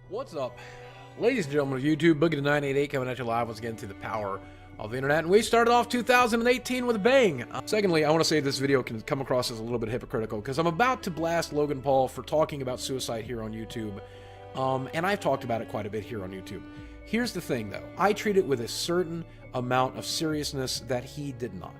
What's up, ladies and gentlemen of YouTube? Boogie988 coming at you live once again through the power of the internet. And we started off 2018 with a bang. Secondly, I want to say this video can come across as a little bit hypocritical because I'm about to blast Logan Paul for talking about suicide here on YouTube. And I've talked about it quite a bit here on YouTube. Here's the thing, though. I treat it with a certain amount of seriousness that he did not.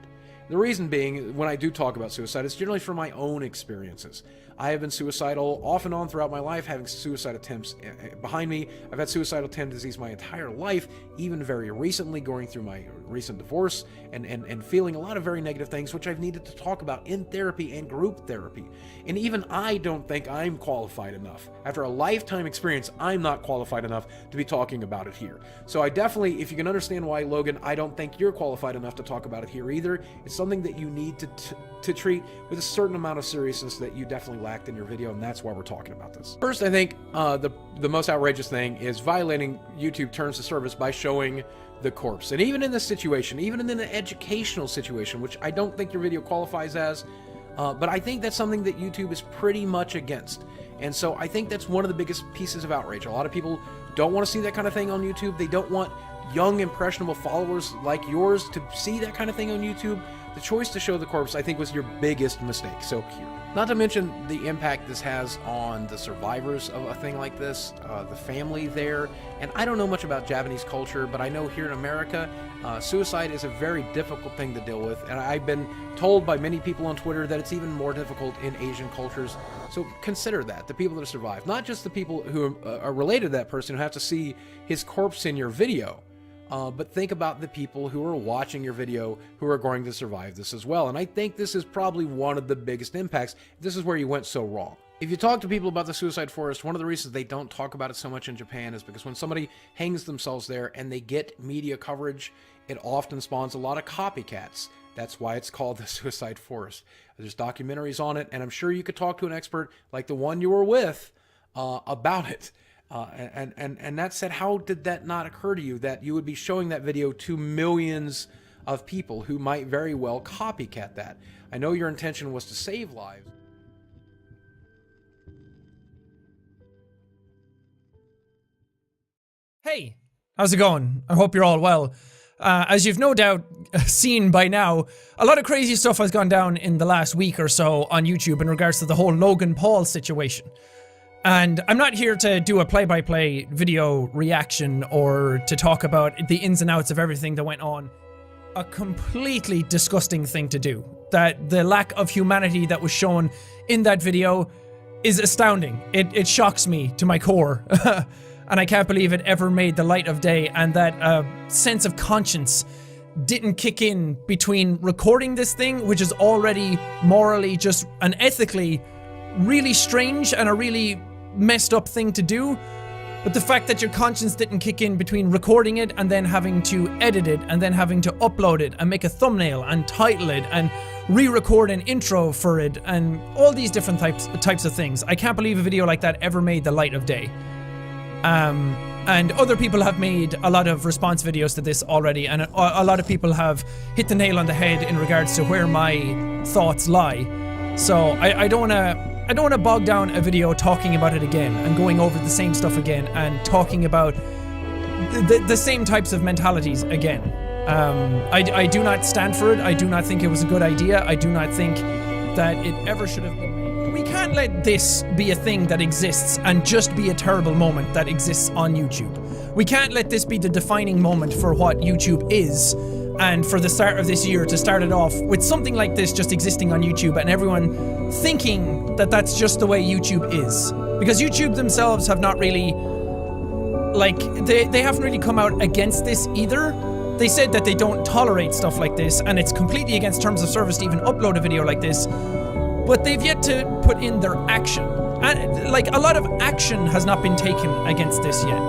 The reason being, when I do talk about suicide, it's generally from my own experiences. I have been suicidal off and on throughout my life, having suicide attempts behind me. I've had suicidal tendencies my entire life, even very recently, going through my recent divorce and feeling a lot of very negative things, which I've needed to talk about in therapy and group therapy. And even I don't think I'm qualified enough. After a lifetime experience, I'm not qualified enough to be talking about it here. So I definitely, if you can understand why, Logan, I don't think you're qualified enough to talk about it here either. It's something that you need to treat with a certain amount of seriousness that you definitely lacked in your video, and that's why we're talking about this. First, I think the most outrageous thing is violating YouTube terms of service by showing the corpse. And even in this situation, even in an educational situation, which I don't think your video qualifies as, but I think that's something that YouTube is pretty much against. And so I think that's one of the biggest pieces of outrage. A lot of people don't want to see that kind of thing on YouTube. They don't want young, impressionable followers like yours to see that kind of thing on YouTube. The choice to show the corpse, I think, was your biggest mistake. So here. Not to mention the impact this has on the survivors of a thing like this, the family there. And I don't know much about Japanese culture, but I know here in America, suicide is a very difficult thing to deal with. And I've been told by many people on Twitter that it's even more difficult in Asian cultures. So consider that, the people that have survived. Not just the people who are related to that person who have to see his corpse in your video. But think about the people who are watching your video who are going to survive this as well. And I think this is probably one of the biggest impacts. This is where you went so wrong. If you talk to people about the suicide forest, one of the reasons they don't talk about it so much in Japan is because when somebody hangs themselves there and they get media coverage, it often spawns a lot of copycats. That's why it's called the suicide forest. There's documentaries on it, and I'm sure you could talk to an expert like the one you were with about it. And that said, how did that not occur to you that you would be showing that video to millions of people who might very well copycat that? I know your intention was to save lives. Hey, how's it going? I hope you're all well. As you've no doubt seen by now, a lot of crazy stuff has gone down in the last week or so on YouTube in regards to the whole Logan Paul situation. And I'm not here to do a play-by-play video reaction or to talk about the ins and outs of everything that went on. A completely disgusting thing to do. That the lack of humanity that was shown in that video is astounding. It shocks me to my core. And I can't believe it ever made the light of day, and that sense of conscience didn't kick in between recording this thing, which is already morally just and ethically really strange and a really messed up thing to do, but the fact that your conscience didn't kick in between recording it and then having to edit it and then having to upload it and make a thumbnail and title it and re-record an intro for it and all these different types of things. I can't believe a video like that ever made the light of day. And other people have made a lot of response videos to this already, and a lot of people have hit the nail on the head in regards to where my thoughts lie. So I don't want to bog down a video talking about it again and going over the same stuff again and talking about the same types of mentalities again. I do not stand for it. I do not think it was a good idea. I do not think that it ever should have been made. We can't let this be a thing that exists and just be a terrible moment that exists on YouTube. We can't let this be the defining moment for what YouTube is, and for the start of this year to start it off with something like this just existing on YouTube and everyone thinking that that's just the way YouTube is. Because YouTube themselves have not really, like, they haven't really come out against this either. They said that they don't tolerate stuff like this, and it's completely against terms of service to even upload a video like this, but they've yet to put in their action. And, like, a lot of action has not been taken against this yet.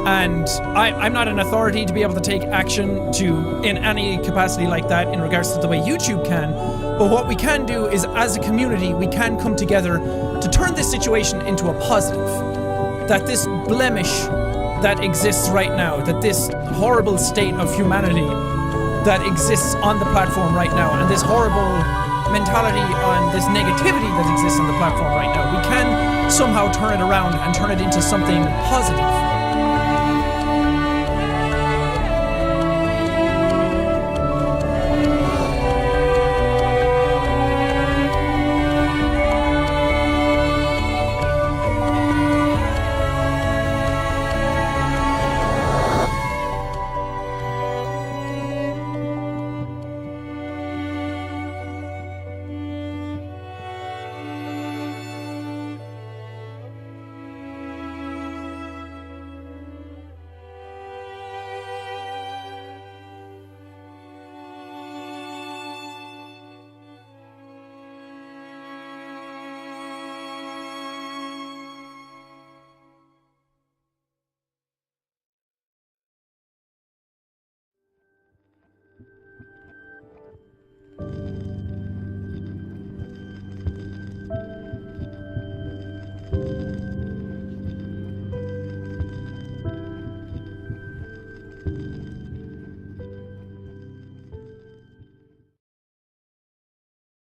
And I'm not an authority to be able to take action in any capacity like that in regards to the way YouTube can. But what we can do is, as a community, we can come together to turn this situation into a positive. That this blemish that exists right now, that this horrible state of humanity that exists on the platform right now, and this horrible mentality on this negativity that exists on the platform right now, we can somehow turn it around and turn it into something positive.